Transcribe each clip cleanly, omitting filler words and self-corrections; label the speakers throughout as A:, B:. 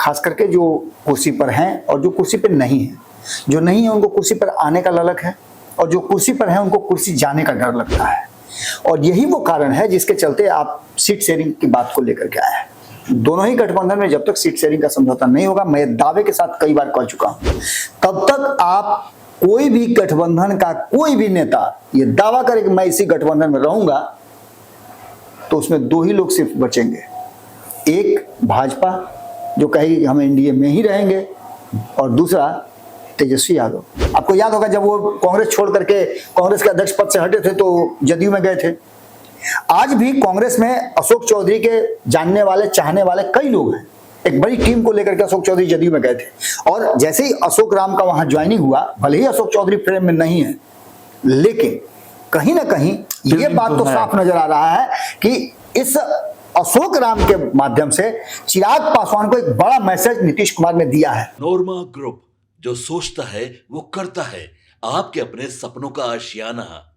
A: खास करके जो कुर्सी पर हैं और जो कुर्सी पर नहीं है। जो नहीं है उनको कुर्सी पर आने का ललक है और जो कुर्सी पर है उनको कुर्सी जाने का डर लगता है। और यही वो कारण है जिसके चलते आप सीट शेयरिंग की बात को लेकर के आए हैं। दोनों ही गठबंधन में जब तक सीट शेयरिंग का समझौता नहीं होगा, मैं दावे के साथ कई बार कह चुका हूं, तब तक आप कोई भी गठबंधन का कोई भी नेता ये दावा करे कि मैं इसी गठबंधन में रहूंगा, तो उसमें दो ही लोग सिर्फ बचेंगे। एक भाजपा जो कहेगी कि हम एनडीए में ही रहेंगे, और दूसरा तेजस्वी यादव। आपको याद होगा जब वो कांग्रेस छोड़ करके कांग्रेस के अध्यक्ष पद से हटे थे तो जदयू में गए थे। आज भी कांग्रेस में अशोक चौधरी के जानने वाले चाहने वाले कई लोग हैं। एक बड़ी टीम को लेकर के अशोक चौधरी जदयू में गए थे, और जैसे ही अशोक राम का वहां ज्वाइनिंग हुआ, भले ही अशोक चौधरी फ्रेम में नहीं है, लेकिन कहीं ना कहीं ये बात तो साफ नजर आ रहा है कि इस अशोक राम के माध्यम से चिराग पासवान को एक बड़ा मैसेज नीतीश कुमार ने दिया है।
B: नोरमा ग्रुप, जो सोचता है वो करता है, आपके अपने सपनों का आशियाना।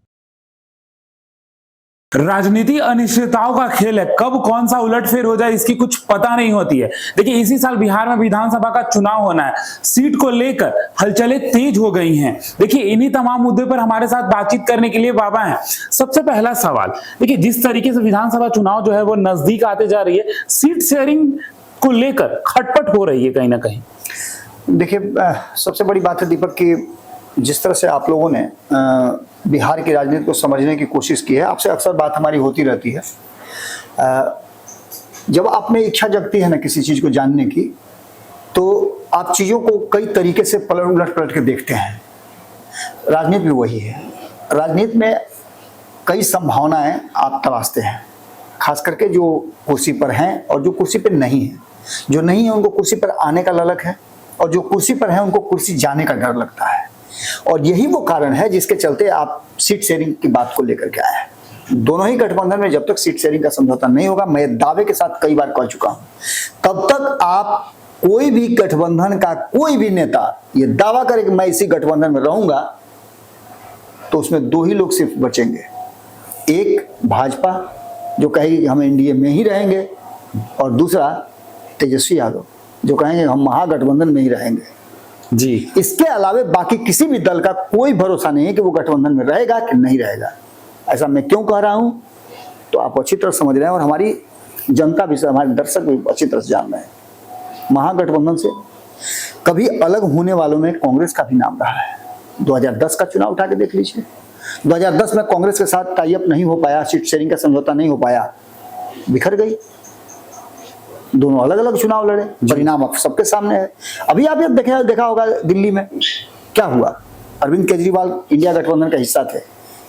C: राजनीति अनिश्चितताओं का खेल है, कब कौन सा उलटफेर हो जाए इसकी कुछ पता नहीं होती है। देखिए इसी साल बिहार में विधानसभा का चुनाव होना है, सीट को लेकर हलचलें तेज हो गई हैं। देखिए इन्हीं तमाम मुद्दे पर हमारे साथ बातचीत करने के लिए बाबा हैं। सबसे पहला सवाल, देखिए जिस तरीके से विधानसभा चुनाव जो है वो नजदीक आते जा रही है, सीट शेयरिंग को लेकर खटपट हो रही है कहीं ना कहीं।
A: देखिए सबसे बड़ी बात है दीपक कि जिस तरह से आप लोगों ने बिहार की राजनीति को समझने की कोशिश की है, आपसे अक्सर बात हमारी होती रहती है। जब आप में इच्छा जगती है ना किसी चीज़ को जानने की, तो आप चीज़ों को कई तरीके से उलट पलट के देखते हैं। राजनीति भी वही है। राजनीति में कई संभावनाएं आप तलाशते हैं, खास करके जो कुर्सी पर हैं और जो कुर्सी पर नहीं है। जो नहीं है उनको कुर्सी पर आने का ललक है, और जो कुर्सी पर है उनको कुर्सी जाने का डर लगता है। और यही वो कारण है जिसके चलते आप सीट शेयरिंग की बात को लेकर के आए हैं। दोनों ही गठबंधन में जब तक सीट शेयरिंग का समझौता नहीं होगा, मैं दावे के साथ कई बार कह चुका हूं, तब तक आप कोई भी गठबंधन का कोई भी नेता ये दावा करे कि मैं इसी गठबंधन में रहूंगा, तो उसमें दो ही लोग सिर्फ बचेंगे। एक भाजपा जो कहेगी कि हम एनडीए में ही रहेंगे, और दूसरा तेजस्वी यादव जो कहेंगे हम महागठबंधन में ही रहेंगे
C: जी।
A: इसके अलावे बाकी किसी भी दल का कोई भरोसा नहीं है कि वो गठबंधन में रहेगा कि नहीं रहेगा। ऐसा मैं क्यों कह रहा हूं, तो आप अच्छी तरह समझ रहे हैं, और हमारी जनता भी, हमारे दर्शक भी अच्छी तरह से जान रहे हैं। महागठबंधन से कभी अलग होने वालों में कांग्रेस का भी नाम रहा है। 2010 का चुनाव उठा के देख लीजिए। 2010 में कांग्रेस के साथ टाई अप नहीं हो पाया, सीट शेयरिंग का समझौता नहीं हो पाया, बिखर गई। दोनों अलग अलग चुनाव लड़े, परिणाम अब सबके सामने है। अभी आप ये देखा होगा दिल्ली में क्या हुआ। अरविंद केजरीवाल इंडिया गठबंधन का हिस्सा थे,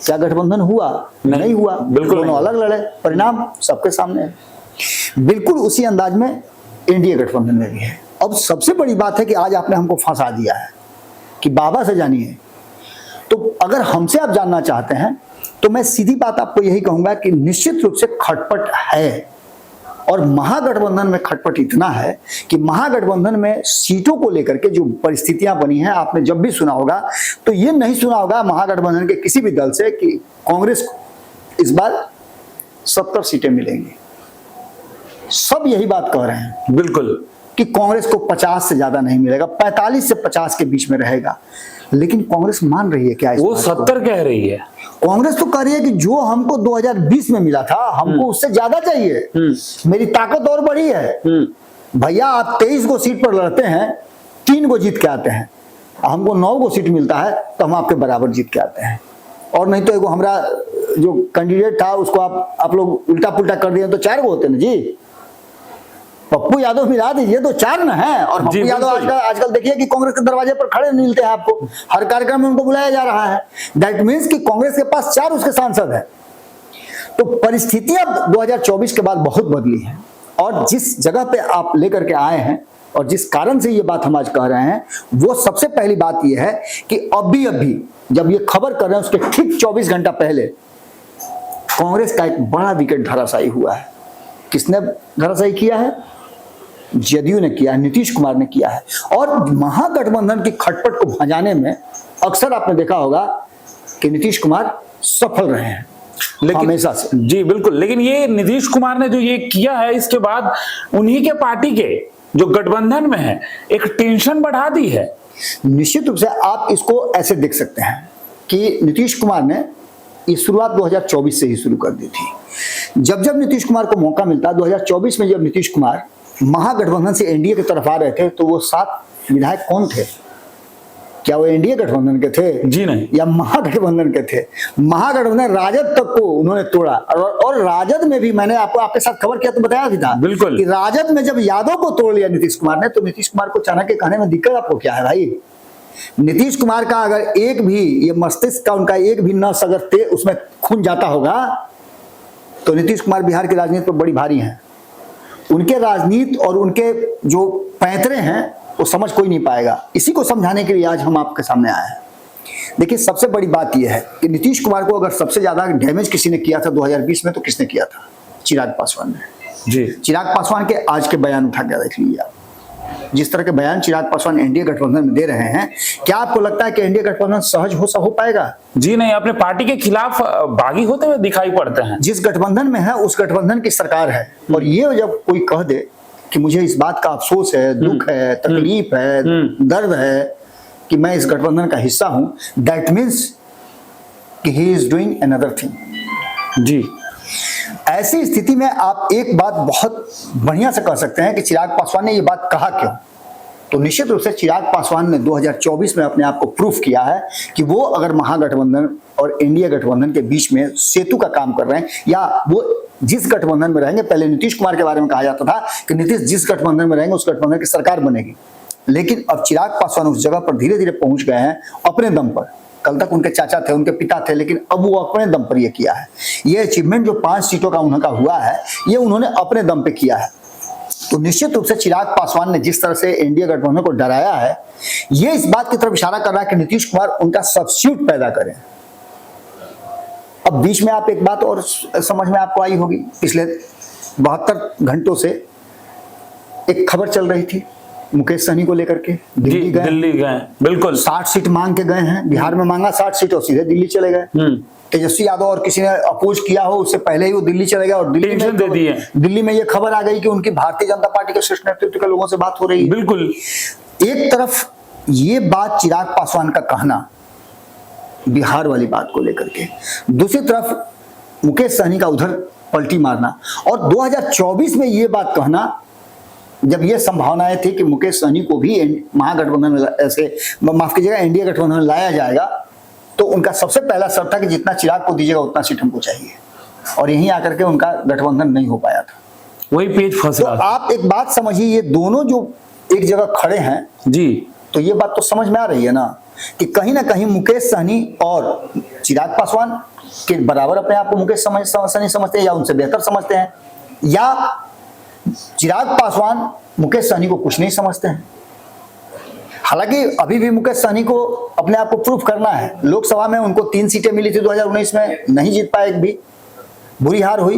A: क्या गठबंधन हुआ? नहीं हुआ।
C: बिल्कुल
A: दोनों अलग लड़े, परिणाम सबके सामने है। बिल्कुल उसी अंदाज में एनडीए गठबंधन में भी है। अब सबसे बड़ी बात है कि आज आपने हमको फंसा दिया है कि बाबा से जानिए। तो अगर हमसे आप जानना चाहते हैं तो मैं सीधी बात आपको यही कहूंगा कि निश्चित रूप से खटपट है, और महागठबंधन में खटपट इतना है कि महागठबंधन में सीटों को लेकर के जो परिस्थितियां बनी हैं, आपने जब भी सुना होगा तो ये नहीं सुना होगा महागठबंधन के किसी भी दल से कि कांग्रेस को इस बार 70 सीटें मिलेंगी। सब यही बात कह रहे हैं
C: बिल्कुल
A: कि कांग्रेस को 50 से ज्यादा नहीं मिलेगा, 45 से 50 के बीच में रहेगा। लेकिन कांग्रेस मान रही है क्या?
C: वो 70 कह रही है।
A: कांग्रेस तो कह रही है कि जो हमको 2020 में मिला था हमको उससे ज्यादा चाहिए, मेरी ताकत और बढ़ी है। भैया आप 23 को सीट पर लड़ते हैं, 3 को जीत के आते हैं, हमको 9 को सीट मिलता है तो हम आपके बराबर जीत के आते हैं। और नहीं तो एगो हमारा जो कैंडिडेट था उसको आप लोग उल्टा पुल्टा कर दिए तो 4 को होते ना जी। पप्पू यादव मिला दीजिए तो 4 न है। और पप्पू यादव आजकल देखिए कि कांग्रेस के दरवाजे पर खड़े मिलते हैं आपको, हर कार्यक्रम में उनको बुलाया जा रहा है। दैट मीन्स कि कांग्रेस के पास 4 उसके सांसद है। तो परिस्थितियां 2024 के बाद बहुत बदली हैं, और जिस जगह पे आप लेकर के आए हैं और जिस कारण से ये बात हम आज कह रहे हैं, वो सबसे पहली बात ये है कि अभी जब ये खबर कर रहे हैं उसके ठीक 24 घंटा पहले कांग्रेस का एक बड़ा विकेट धराशायी हुआ है। किसने धराशायी किया है? जदयू ने किया है, नीतीश कुमार ने किया है। और महागठबंधन की खटपट को भजाने में अक्सर आपने देखा होगा कि नीतीश कुमार सफल रहे हैं, लेकिन हमेशा से।
C: जी बिल्कुल, लेकिन ये नीतीश कुमार ने जो ये किया है, इसके बाद उन्हीं के पार्टी के जो गठबंधन में है एक टेंशन बढ़ा दी है।
A: निश्चित रूप से आप इसको ऐसे देख सकते हैं कि नीतीश कुमार ने ये शुरुआत 2024 से ही शुरू कर दी थी। जब जब नीतीश कुमार को मौका मिलता, 2024 में जब नीतीश कुमार महागठबंधन से एनडीए की तरफ आ रहे थे, तो वो 7 विधायक कौन थे? क्या वो एनडीए गठबंधन के थे?
C: जी नहीं।
A: या महागठबंधन के थे? महागठबंधन राजद तक को उन्होंने तोड़ा, और राजद में भी मैंने आपके साथ खबर किया तो बताया भी था
C: बिल्कुल
A: कि राजद में जब यादव को तोड़ लिया नीतीश कुमार ने, तो नीतीश कुमार को चाणक्य कहने में दिक्कत आपको क्या है भाई? नीतीश कुमार का अगर एक भी ये मस्तिष्क का उनका एक भी नस अगर उसमें खून जाता होगा, तो नीतीश कुमार बिहार की राजनीति पर बड़ी भारी हैं। उनके राजनीति और उनके जो पैंतरे हैं वो समझ कोई नहीं पाएगा। इसी को समझाने के लिए आज हम आपके सामने आए हैं। देखिए, सबसे बड़ी बात यह है कि नीतीश कुमार को अगर सबसे ज्यादा डैमेज किसी ने किया था 2020 में, तो किसने किया था? चिराग पासवान ने।
C: जी।
A: चिराग पासवान के आज के बयान उठा के देख लीजिए आप। जिस तरह के बयान चिराग पासवान एनडीए गठबंधन में दे रहे हैं, क्या आपको लगता है कि एनडीए गठबंधन सहज हो पाएगा?
C: जी नहीं, अपने पार्टी के खिलाफ बागी होते हुए दिखाई पड़ते हैं।
A: जिस गठबंधन में है उस गठबंधन की सरकार है, और ये जब कोई कह दे कि मुझे इस बात का अफसोस है, दुख है, तकलीफ है, दर्द है कि मैं इस गठबंधन का हिस्सा हूं, दैट मीन्स कि he is doing another thing.
C: जी।
A: ऐसी स्थिति में आप एक बात बहुत बढ़िया से कह सकते हैं कि चिराग पासवान ने ये बात कहा क्यों? तो निश्चित रूप से चिराग पासवान ने 2024 में अपने आप को प्रूफ किया है कि वो अगर महागठबंधन और एनडीए गठबंधन के बीच में सेतु का काम कर रहे हैं, या वो जिस गठबंधन में रहेंगे, पहले नीतीश कुमार के बारे में कहा जाता था कि नीतीश जिस गठबंधन में रहेंगे उस गठबंधन की सरकार बनेगी, लेकिन अब चिराग पासवान उस जगह पर धीरे धीरे पहुंच गए हैं अपने दम पर। कल तक उनके चाचा थे, उनके पिता थे, लेकिन अब वो अपने दम पर ये किया है। ये अचीवमेंट जो 5 सीटों का उनका हुआ है, ये उन्होंने अपने दम पे किया है। तो निश्चित रूप से चिराग पासवान ने जिस तरह से एनडीए गठबंधन को डराया है, ये इस बात की तरफ इशारा कर रहा है कि नीतीश कुमार उनका सब्स्टिट्यूट पैदा करें। अब बीच में आप एक बात और समझ में आपको आई होगी, पिछले 72 घंटों से एक खबर चल रही थी मुकेश सहनी को लेकर के।
C: दिल्ली गए, बिल्कुल
A: 60 सीट मांग के गए हैं, बिहार में मांगा 60 सीट और सीधे दिल्ली चले गए। तेजस्वी यादव और किसी ने अपोज किया हो, उससे पहले ही वो दिल्ली चले गए, और दिल्ली में ये खबर आ गई कि उनकी भारतीय जनता पार्टी के शीर्ष नेतृत्व के लोगों से बात हो रही है।
C: बिल्कुल।
A: एक तरफ ये बात चिराग पासवान का कहना बिहार वाली बात को लेकर के, दूसरी तरफ मुकेश सहनी का उधर पलटी मारना, और 2024 में ये बात कहना जब ये संभावनाएं थी कि मुकेश सहनी को भी महागठबंधन में ऐसे, माफ कीजिएगा, एनडीए गठबंधन में लाया जाएगा, तो उनका सबसे पहला शर्त था कि जितना चिराग को दीजिएगा उतना सीट हमको चाहिए, और यहीं आकर के उनका गठबंधन नहीं हो पाया था।
C: वही पेज फंस रहा।
A: तो आप एक बात समझिए, ये दोनों जो एक जगह खड़े हैं
C: जी,
A: तो ये बात तो समझ में आ रही है ना कि कहीं ना कहीं मुकेश सहनी और चिराग पासवान के बराबर अपने आप को मुकेश सहनी समझते हैं, या उनसे बेहतर समझते हैं, या चिराग पासवान मुकेश सहनी को कुछ नहीं समझते हैं। हालांकि अभी भी मुकेश सहनी को अपने आप को प्रूफ करना है। लोकसभा में उनको 3 सीटें मिली थी 2019 में, नहीं जीत पाए, एक भी, बुरी हार हुई।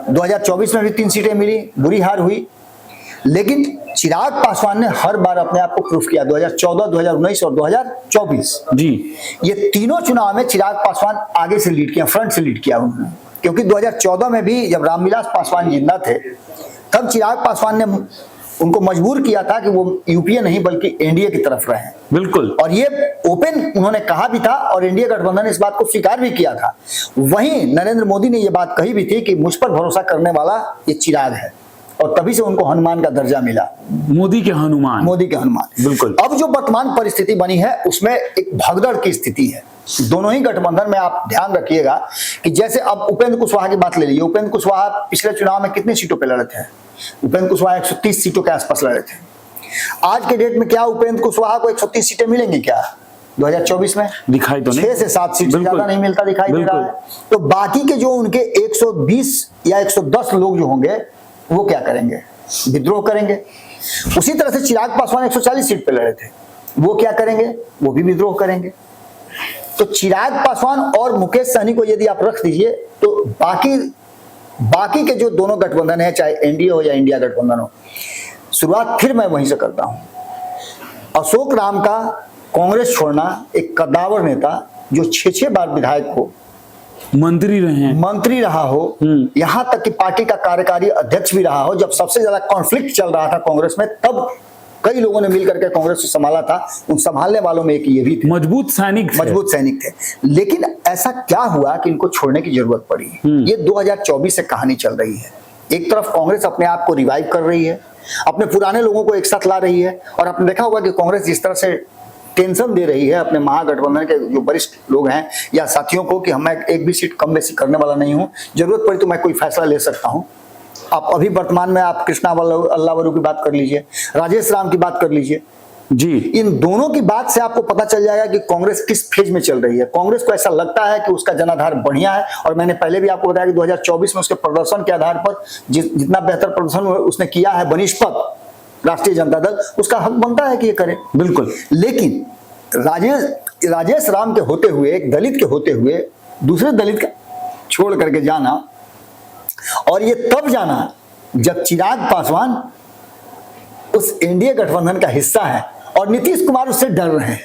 A: 2024 में भी 3 सीटें मिली, बुरी हार हुई। लेकिन चिराग पासवान ने हर बार अपने आप को प्रूफ किया, 2014, 2019 और 2024
C: जी,
A: ये तीनों चुनाव में चिराग पासवान आगे से लीड किया, फ्रंट से लीड किया उन्होंने। क्योंकि 2014 में भी जब रामविलास पासवान जिंदा थे, तब चिराग पासवान ने उनको मजबूर किया था कि वो यूपीए नहीं बल्कि एनडीए की तरफ रहें।
C: बिल्कुल।
A: और ये ओपन उन्होंने कहा भी था, और एनडीए गठबंधन ने इस बात को स्वीकार भी किया था। वहीं नरेंद्र मोदी ने ये बात कही भी थी कि मुझ पर भरोसा करने वाला ये चिराग है, और तभी से उनको हनुमान का दर्जा मिला।
C: मोदी के हनुमान।
A: बिल्कुल। अब जो वर्तमान परिस्थिति बनी है उसमें एक भगदड़ की स्थिति है दोनों ही गठबंधन में। आप ध्यान रखिएगा कि जैसे अब उपेंद्र कुशवाहा की बात ले लीजिए। उपेंद्र कुशवाहा पिछले चुनाव में कितनी सीटों पर लड़े थे? उपेंद्र कुशवाहा 130 सीटों के आसपास लड़े थे। आज के डेट में क्या उपेंद्र कुशवाहा को 130 सीटें मिलेंगी क्या 2024 में?
C: दिखाई तो नहीं,
A: 6 से 7 सीट से ज्यादा नहीं मिलता दिखाई दे रहा है। तो बाकी के जो उनके 120 या 110 लोग जो होंगे वो क्या करेंगे? विद्रोह करेंगे। उसी तरह से चिराग पासवान 140 सीट पे लड़े थे, वो क्या करेंगे? वो भी विद्रोह करेंगे। तो चिराग पासवान और मुकेश सहनी को यदि आप रख दीजिए तो बाकी के जो दोनों गठबंधन है, चाहे एनडीए हो या इंडिया गठबंधन हो, शुरुआत फिर मैं वहीं से करता हूं। अशोक राम का कांग्रेस छोड़ना, एक कद्दावर नेता जो 6 बार विधायक हो
C: मंत्री रहे हैं,
A: मंत्री रहा हो, यहां तक कि पार्टी का कार्यकारी अध्यक्ष भी रहा हो। जब सबसे ज्यादा कॉन्फ्लिक्ट चल रहा था कांग्रेस में, तब कई लोगों ने मिलकर के कांग्रेस को संभाला था। उन संभालने वालों में एक ये भी थे,
C: मजबूत सैनिक
A: थे। लेकिन ऐसा क्या हुआ कि इनको छोड़ने की जरूरत पड़ी? ये 2024 से कहानी चल रही है। एक तरफ कांग्रेस अपने आप को रिवाइव कर रही है, अपने पुराने लोगों को एक साथ ला रही है, और आपने देखा होगा कि कांग्रेस जिस तरह से टेंशन दे रही है अपने महागठबंधन के जो वरिष्ठ लोग हैं या साथियों को कि मैं एक भी सीट कम बेसी करने वाला नहीं हूं, जरूरत पड़ी तो मैं कोई फैसला ले सकता हूं। आप अभी वर्तमान में आप कृष्णा अल्लावरू की बात कर लीजिए, राजेश राम की बात कर लीजिए
C: जी,
A: इन दोनों की बात से आपको पता चल जाएगा कि कांग्रेस किस फेज में चल रही है। कांग्रेस को ऐसा लगता है कि उसका जनाधार बढ़िया है, और मैंने पहले भी आपको बताया कि 2024 में उसके प्रदर्शन के आधार पर जितना बेहतर प्रदर्शन उसने किया है बनिष्पत राष्ट्रीय जनता दल, उसका हक बनता है कि ये करे,
C: बिल्कुल।
A: लेकिन राजेश राम के होते हुए, एक दलित के होते हुए दूसरे दलित का छोड़ करके जाना, और ये तब जाना जब चिराग पासवान उस एनडीए गठबंधन का हिस्सा है और नीतीश कुमार उससे डर रहे हैं।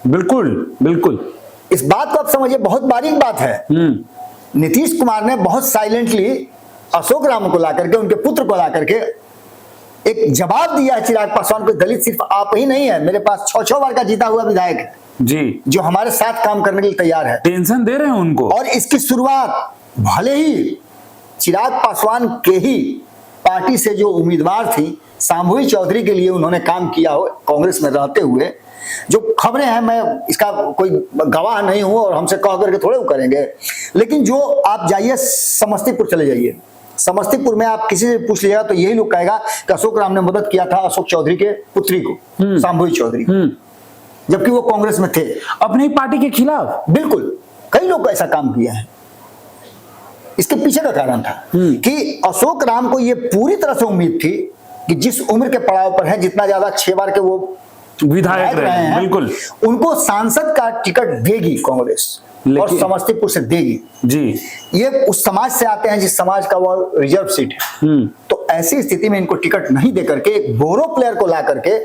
C: बिल्कुल बिल्कुल,
A: इस बात को आप समझिए, बहुत बारीक बात है। नीतीश कुमार ने बहुत साइलेंटली अशोक राम को ला करके, उनके पुत्र को ला करके एक जवाब दिया है चिराग पासवान को, दलित सिर्फ आप ही नहीं है, मेरे पास 6 बार का जीता हुआ विधायक है
C: जी,
A: जो हमारे साथ काम करने के लिए तैयार है।
C: टेंशन दे रहे हैं उनको।
A: और इसकी शुरुआत भले ही चिराग पासवान के ही पार्टी से जो उम्मीदवार थी शांभवी चौधरी के लिए उन्होंने काम किया हो कांग्रेस में रहते हुए, जो खबरें हैं, मैं इसका कोई गवाह नहीं हूं और हमसे कह करके थोड़े वो करेंगे, लेकिन जो आप जाइए समस्तीपुर चले जाइए, समस्तीपुर में आप किसी से पूछ लीजिएगा तो यही लोग कहेगा कि अशोक राम ने मदद किया था अशोक चौधरी के पुत्री को, शांभवी चौधरी, जबकि वो कांग्रेस में थे
C: अपनी पार्टी के खिलाफ।
A: बिल्कुल, कई लोग ऐसा काम किया है। इसके पीछे का कारण था कि अशोक राम को ये पूरी तरह से उम्मीद थी कि जिस उम्र के पड़ाव पर है, जितना ज्यादा 6 बार के वो
C: विधायक रहे हैं, बिल्कुल,
A: उनको सांसद का टिकट देगी कांग्रेस, और समस्तीपुर से देगी जी। ये उस समाज से आते हैं जिस समाज का वो रिजर्व सीट है। तो ऐसी स्थिति में इनको टिकट नहीं देकर के एक बोरो प्लेयर को ला करके,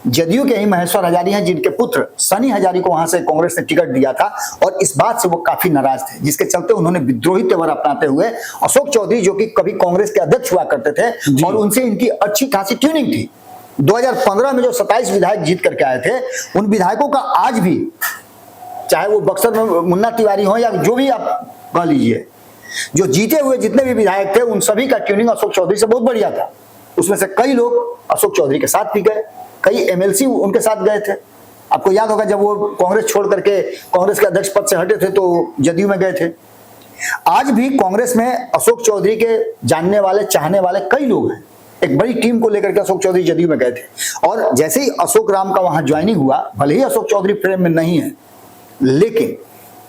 A: जदयू के ही महेश्वर हजारी हैं जिनके पुत्र सनी हजारी को वहां से कांग्रेस ने टिकट दिया था, और इस बात से वो काफी नाराज थे, जिसके चलते उन्होंने विद्रोही तेवर अपनाते हुए अशोक चौधरी, जो कि कभी कांग्रेस के अध्यक्ष हुआ करते थे और उनसे इनकी अच्छी खासी ट्यूनिंग थी, 2015 में जो 27 विधायक जीत करके आए थे, उन विधायकों का आज भी, चाहे वो बक्सर में मुन्ना तिवारी हो या जो भी आप कह लीजिए, जो जीते हुए जितने भी विधायक थे, उन सभी का ट्यूनिंग अशोक चौधरी से बहुत बढ़िया था। उसमें से कई लोग अशोक चौधरी के साथ भी गए, कई एमएलसी उनके साथ गए थे। आपको याद होगा जब वो कांग्रेस छोड़ करके कांग्रेस के अध्यक्ष पद से हटे थे तो जदयू में गए थे। आज भी कांग्रेस में अशोक चौधरी के जानने वाले, चाहने वाले कई लोग हैं। एक बड़ी टीम को लेकर के अशोक चौधरी जदयू में गए थे, और जैसे ही अशोक राम का वहां ज्वाइनिंग हुआ, भले ही अशोक चौधरी फ्रेम में नहीं है, लेकिन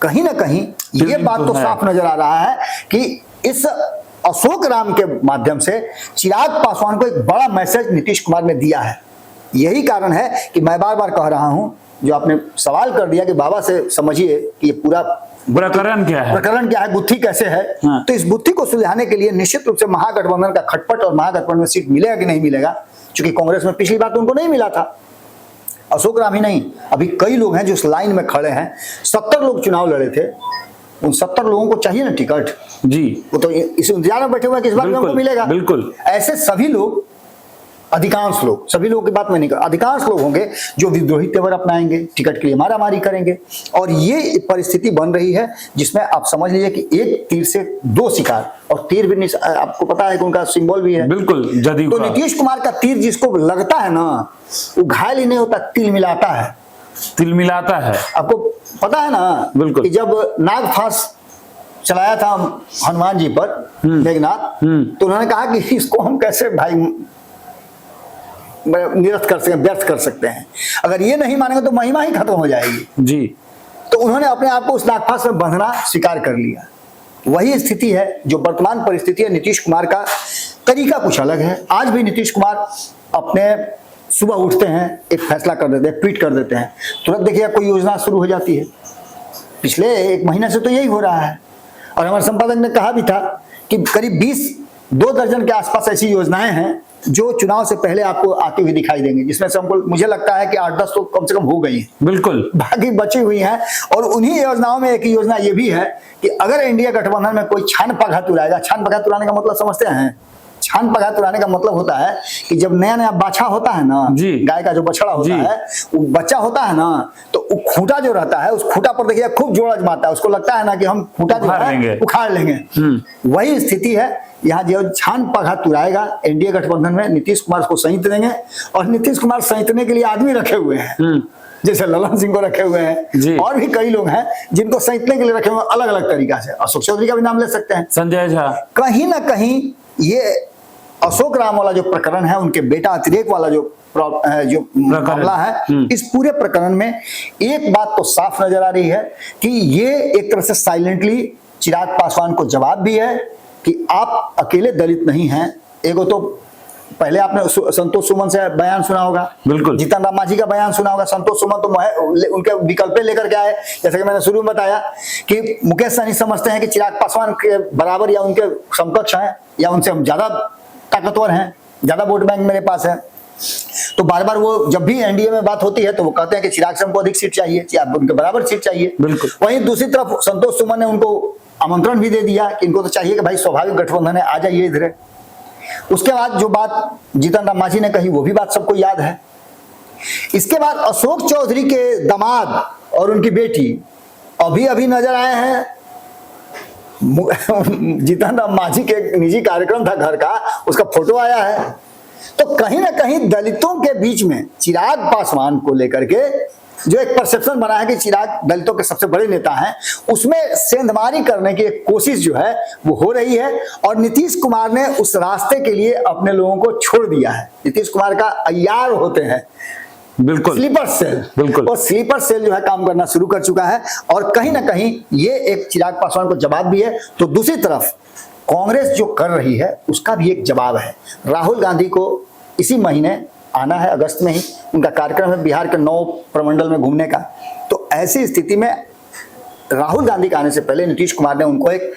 A: कहीं ना कहीं ये बात तो साफ नजर आ रहा है कि इस अशोक राम के माध्यम से चिराग पासवान को एक बड़ा मैसेज नीतीश कुमार ने दिया है। यही कारण है कि मैं बार बार कह रहा हूं, जो आपने सवाल कर दिया कि बाबा से समझिए कि ये पूरा
C: प्रकरण क्या है,
A: गुत्थी कैसे है। हाँ। तो इस गुत्थी को सुलझाने के लिए निश्चित रूप से महागठबंधन का खटपट, और महागठबंधन में सीट मिलेगा कि नहीं मिलेगा, क्योंकि कांग्रेस में पिछली बार तो उनको नहीं मिला था। अशोक राम ही नहीं, अभी कई लोग हैं जो इस लाइन में खड़े हैं। 70 लोग चुनाव लड़े थे, उन 70 लोगों को चाहिए ना टिकट जी, वो तो इस इंतजार में बैठे हुए कि इस बार में उनको मिलेगा। बिल्कुल, ऐसे सभी लोग, अधिकांश लोग, सभी लोगों की बात मैं नहीं कर, अधिकांश लोग होंगे जो विद्रोही तेवर अपनाएंगे, टिकट के लिए मारामारी करेंगे, और ये परिस्थिति बन रही है जिसमें आप समझ लीजिए कि एक तीर से 2 शिकार, और तीर भी आपको पता है कि उनका सिंबल भी है, बिल्कुल, जदयू। तो नीतीश कुमार का तीर जिसको लगता है ना, वो घायल ही नहीं होता, तिल मिलाता है,
C: तिल मिलाता है।
A: आपको पता है ना, बिल्कुल, कि जब नागफास चलाया था हनुमान जी पर मेघनाथ, तो उन्होंने कहा कि इसको हम कैसे भाई निरस्त कर सकते हैं, व्यर्थ कर सकते हैं, अगर ये नहीं मानेंगे तो महिमा ही खत्म हो जाएगी जी। तो उन्होंने अपने आप को उस नागफास में बंधना स्वीकार कर लिया। वही स्थिति है जो वर्तमान परिस्थिति है। नीतीश कुमार का तरीका कुछ अलग है। आज भी नीतीश कुमार अपने सुबह उठते हैं, एक फैसला कर देते हैं, ट्वीट कर देते हैं, तुरंत देखिए कोई योजना शुरू हो जाती है। पिछले 1 महीने से तो यही हो रहा है, और हमारे संपादक ने कहा भी था कि करीब 2 दर्जन के आसपास ऐसी योजनाएं हैं जो चुनाव से पहले आपको आती हुई दिखाई देंगी, जिसमें से हमको मुझे लगता है कि 8-10 तो कम से कम हो गई हैं,
C: बिल्कुल
A: बाकी बची हुई हैं। और उन्हीं योजनाओं में एक योजना ये भी है कि अगर इंडिया गठबंधन में कोई छान पघा तुराएगा, छान पघा तुराने का मतलब समझते हैं, छान पघा तुराने का मतलब होता है कि जब नया नया बाछा होता है ना, गाय का जो बछड़ा होता है, वो बच्चा होता है ना, तो वो खूंटा जो रहता है, उस खूंटा पर देखिए खूब जोर आजमाता है, उसको लगता है ना कि हम खूंटा जो है उखाड़ लेंगे। वही स्थिति है यहाँ, जो छान पघा तुराएगा एनडीए गठबंधन में, नीतीश कुमार को सहित देंगे। और नीतीश कुमार सहितने के लिए आदमी रखे हुए हैं, जैसे ललन सिंह को रखे हुए हैं, और भी कई लोग हैं जिनको सहितने के लिए रखे हुए अलग अलग तरीका से। अशोक चौधरी का भी नाम ले सकते हैं,
C: संजय झा।
A: कहीं ना कहीं ये अशोक राम वाला जो प्रकरण है, उनके बेटा अतिरेक वाला जो मामला है, इस पूरे प्रकरण में एक बात तो साफ नजर आ रही है कि ये एक तरह से साइलेंटली चिराग पासवान को जवाब भी है कि आप अकेले दलित नहीं हैं। एगो तो पहले आपने संतोष सुमन से बयान सुना होगा,
C: बिल्कुल,
A: जीतन राम मांझी का बयान सुना होगा। संतोष सुमन तो उनके विकल्पे लेकर के आए, जैसे कि मैंने शुरू में बताया कि मुकेश सहनी समझते हैं कि चिराग पासवान के बराबर या उनके समकक्ष हैं, या उनसे हम ज्यादा ताकतवर हैं, ज्यादा वोट बैंक मेरे पास है। तो बार बार वो जब भी एनडीए में बात होती है तो वो कहते हैं कि चिराग से हमको अधिक सीट चाहिए, उनके बराबर सीट चाहिए।
C: बिल्कुल।
A: वहीं दूसरी तरफ संतोष सुमन ने उनको आमंत्रण भी दे दिया कि इनको तो चाहिए कि भाई स्वाभाविक गठबंधन है, आ जाइए इधर। उसके बाद जो बात जीतन राम मांझी ने कही, वो भी बात सबको याद है। इसके बाद अशोक चौधरी के दामाद और उनकी बेटी अभी अभी नजर आए हैं। जीतन राम मांझी के निजी कार्यक्रम था घर का, उसका फोटो आया है। तो कहीं ना कहीं दलितों के बीच में चिराग पासवान को लेकर के जो एक परसेप्शन बना है कि चिराग दलितों के सबसे बड़े नेता हैं, उसमें सेंधमारी करने की एक कोशिश जो है वो हो रही है। और नीतीश कुमार ने उस रास्ते के लिए अपने लोगों को छोड़ दिया है। नीतीश कुमार का अय्यार होते हैं,
C: बिल्कुल,
A: स्लीपर सेल,
C: बिल्कुल,
A: और स्लीपर सेल जो है काम करना शुरू कर चुका है। और कहीं ना कहीं ये एक चिराग पासवान को जवाब भी है। तो दूसरी तरफ कांग्रेस जो कर रही है उसका भी एक जवाब है। राहुल गांधी को इसी महीने आना है, अगस्त में ही उनका कार्यक्रम है बिहार के 9 प्रमंडल में घूमने का। तो ऐसी स्थिति में राहुल गांधी के आने से पहले नीतीश कुमार ने उनको एक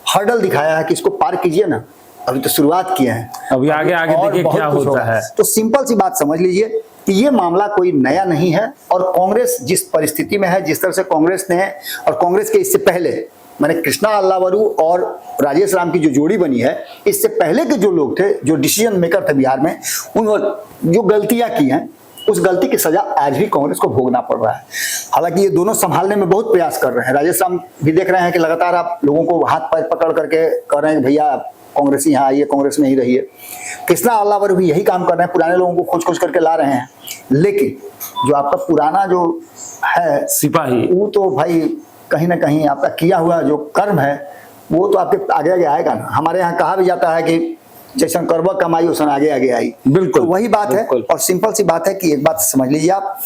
A: हर्डल दिखाया है कि इसको पार कीजिए ना, अभी तो शुरुआत किए हैं,
C: अभी आगे आगे देखिए क्या होता है।
A: तो सिंपल सी बात समझ लीजिए कि ये मामला कोई नया नहीं है। और कांग्रेस जिस परिस्थिति में है, जिस तरह से कांग्रेस ने, और कांग्रेस के इससे पहले मैंने कृष्णा अल्लावरू और राजेश राम की जो जोड़ी बनी है, इससे पहले के जो लोग थे, जो डिसीजन मेकर थे बिहार में, उन्होंने जो गलतियां की हैं, उस गलती की सजा आज भी कांग्रेस को भोगना पड़ रहा है। हालांकि ये दोनों संभालने में बहुत प्रयास कर रहे हैं। राजेश राम भी देख रहे हैं कि लगातार आप लोगों को हाथ पैर पकड़ करके कह रहे हैं भैया कांग्रेस यहाँ आइए, कांग्रेस में ही रहिए। कृष्णा अल्लावरू भी यही काम कर रहे हैं, पुराने लोगों को खोज खोज करके ला रहे हैं। लेकिन जो आपका पुराना जो है सिपाही, वो तो भाई कहीं ना कहीं आपका किया हुआ जो कर्म है वो तो आपके आगे आगे आएगा ना। हमारे यहाँ कहा भी जाता है कि जैसन करवा कमाई वैसन आगे आगे आई। बिल्कुल, तो वही बात है। और सिंपल सी बात है कि एक बात समझ लीजिए आप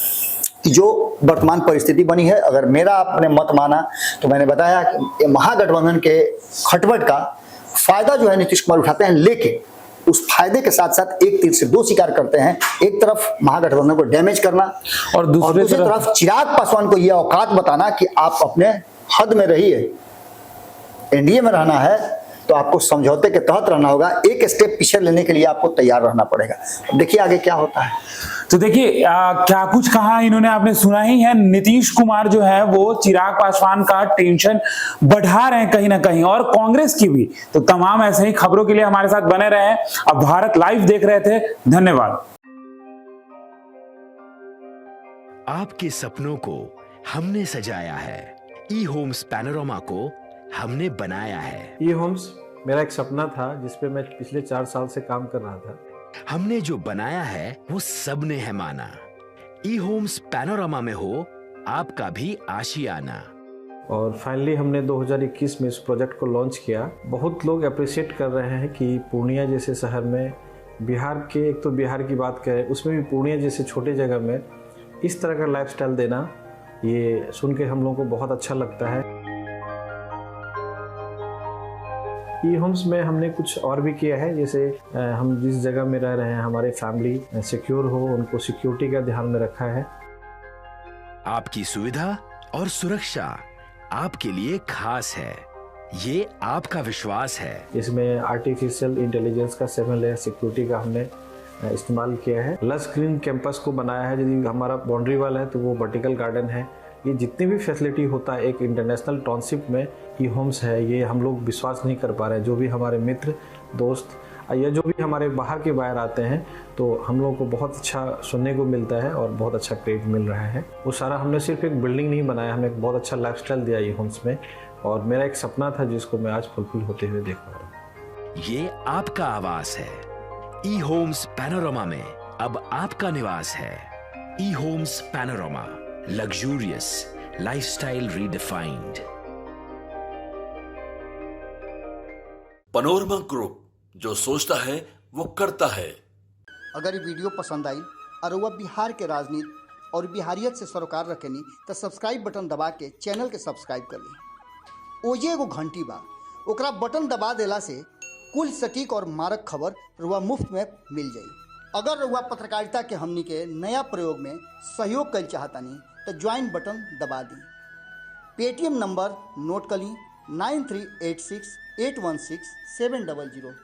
A: कि जो वर्तमान परिस्थिति बनी है, अगर मेरा आपने मत माना तो मैंने बताया कि महागठबंधन के खटपट का फायदा जो है नीतीश कुमार उठाते हैं, लेकिन उस फायदे के साथ साथ एक तीर से दो शिकार करते हैं। एक तरफ महागठबंधन को डैमेज करना, और दूसरी तरफ चिराग पासवान को यह औकात बताना कि आप अपने हद में रहिए। एनडीए में रहना है तो आपको समझौते के तहत रहना होगा, एक स्टेप पीछे लेने के लिए आपको तैयार रहना पड़ेगा। देखिए आगे क्या होता है।
C: तो देखिए क्या कुछ कहा इन्होंने, आपने सुना ही है। नीतीश कुमार जो है वो चिराग पासवान का टेंशन बढ़ा रहे हैं कहीं ना कहीं, और कांग्रेस की भी। तो तमाम ऐसे ही खबरों के लिए हमारे साथ बने रहे। अब भारत लाइव देख रहे थे, धन्यवाद।
D: आपके सपनों को हमने सजाया है, ई होम्स पैनोरामा को हमने बनाया है।
E: ई होम्स मेरा एक सपना था जिसपे मैं पिछले 4 साल से काम कर रहा था।
D: हमने जो बनाया है वो सबने है माना। ई होम्स पैनोरामा में हो आपका भी आशियाना।
E: और फाइनली हमने 2021 में इस प्रोजेक्ट को लॉन्च किया। बहुत लोग अप्रिशिएट कर रहे हैं कि पूर्णिया जैसे शहर में, बिहार के, एक तो बिहार की बात करें उसमें भी पूर्णिया जैसे छोटे जगह में इस तरह का लाइफस्टाइल देना, ये सुन के हम लोगों को बहुत अच्छा लगता है। ई होम्स में हमने कुछ और भी किया है, जैसे हम जिस जगह में रह रहे हैं हमारे फैमिली सिक्योर हो, उनको सिक्योरिटी का ध्यान में रखा है।
D: आपकी सुविधा और सुरक्षा आपके लिए खास है, ये आपका विश्वास है।
E: इसमें आर्टिफिशियल इंटेलिजेंस का 7 लेयर सिक्योरिटी का हमने इस्तेमाल किया है। लस ग्रीन कैंपस को बनाया है। यदि हमारा बाउंड्री वाल है तो वो वर्टिकल गार्डन है। ये जितनी भी फैसिलिटी होता है एक इंटरनेशनल टाउनशिप में ई होम्स है, ये हम लोग विश्वास नहीं कर पा रहे हैं। जो भी हमारे मित्र दोस्त या जो भी हमारे बाहर के बाहर आते हैं तो हम लोगों को बहुत अच्छा सुनने को मिलता है और बहुत अच्छा क्रेडिट मिल रहा है। वो सारा हमने सिर्फ एक बिल्डिंग नहीं बनाया, हमें एक बहुत अच्छा लाइफस्टाइल दिया ई होम्स में, और मेरा एक सपना था जिसको मैं आज फुलफिल होते हुए देख पा रहा हूँ।
D: ये आपका आवास है। ई होम्स पैनोरामा में अब आपका निवास है। E homes Panorama, luxurious lifestyle redefined.
B: Panorama group, जो सोचता है वो करता है।
A: अगर ये वीडियो पसंद आई और वह बिहार के राजनीति और बिहारियत से सरोकार रखेनी तो सब्सक्राइब बटन दबा के चैनल के सब्सक्राइब कर ली। ओजे एगो घंटी बा, ओकरा बटन दबा देला से कुल सटीक और मारक खबर रुआ मुफ्त में मिल जाई। अगर रुआ पत्रकारिता के हमनी के नया प्रयोग में सहयोग कर चाहतानी तो ज्वाइन बटन दबा दी। पेटीएम नंबर नोट कर ली 9386 816 700।